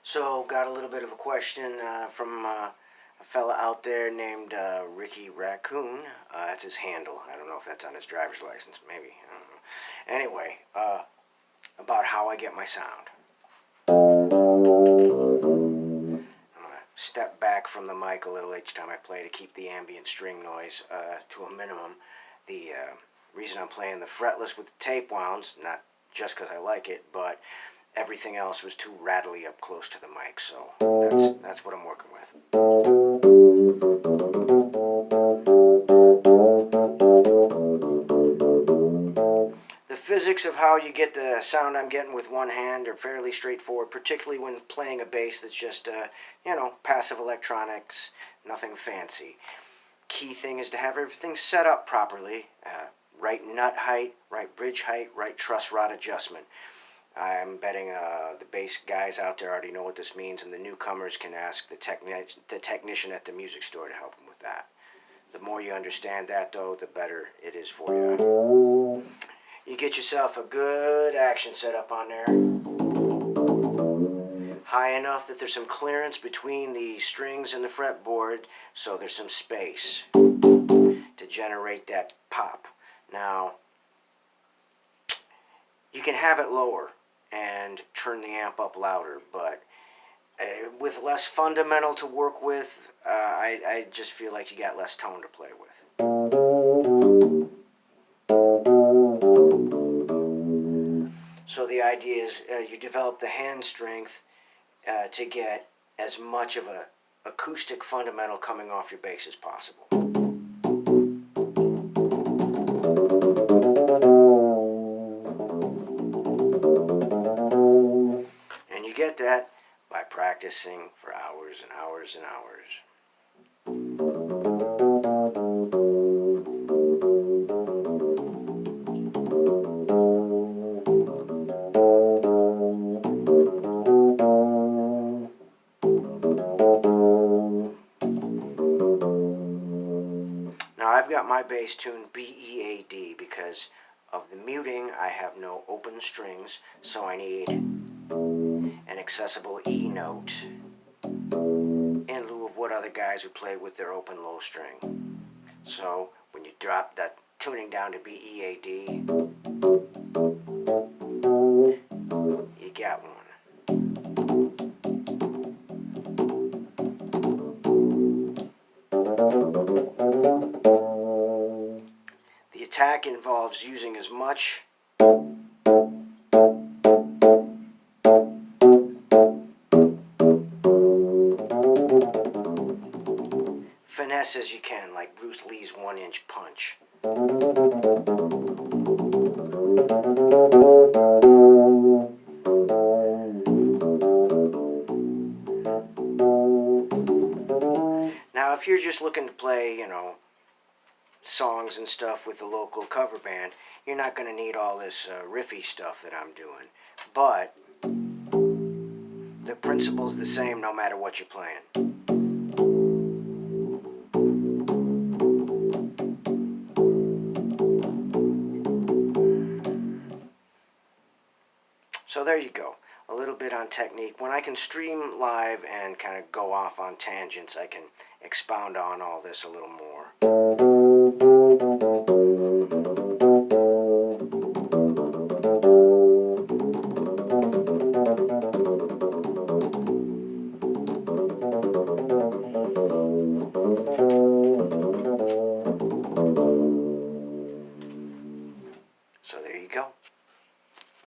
So, got a little bit of a question from a fella out there named Ricky Raccoon. That's his handle. I don't know if that's on his driver's license. Maybe. I don't know. Anyway, about how I get my sound. I'm going to step back from the mic a little each time I play to keep the ambient string noise to a minimum. The reason I'm playing the fretless with the tape wounds, not just because I like it, but everything else was too rattly up close to the mic, so that's what I'm working with. The physics of how you get the sound I'm getting with one hand are fairly straightforward, particularly when playing a bass that's just, passive electronics, nothing fancy. Key thing is to have everything set up properly, right nut height, right bridge height, right truss rod adjustment. I'm betting the bass guys out there already know what this means, and the newcomers can ask the technician at the music store to help them with that. The more you understand that, though, the better it is for you. You get yourself a good action set up on there. High enough that there's some clearance between the strings and the fretboard, so there's some space to generate that pop. Now, you can have it lower and turn the amp up louder, but with less fundamental to work with, I just feel like you got less tone to play with. So the idea is you develop the hand strength to get as much of a acoustic fundamental coming off your bass as possible. And you get that by practicing for hours and hours and hours. Now I've got my bass tuned B-E-A-D because of the muting. I have no open strings, so I need an accessible E note in lieu of what other guys who play with their open low string. So when you drop that tuning down to B-E-A-D, you got one. The attack involves using as much finesse as you can, like Bruce Lee's 1-inch punch. Now, if you're just looking to play, songs and stuff with the local cover band, you're not going to need all this riffy stuff that I'm doing. But the principle's the same no matter what you're playing. So there you go. A little bit on technique. When I can stream live and kind of go off on tangents, I can expound on all this a little more.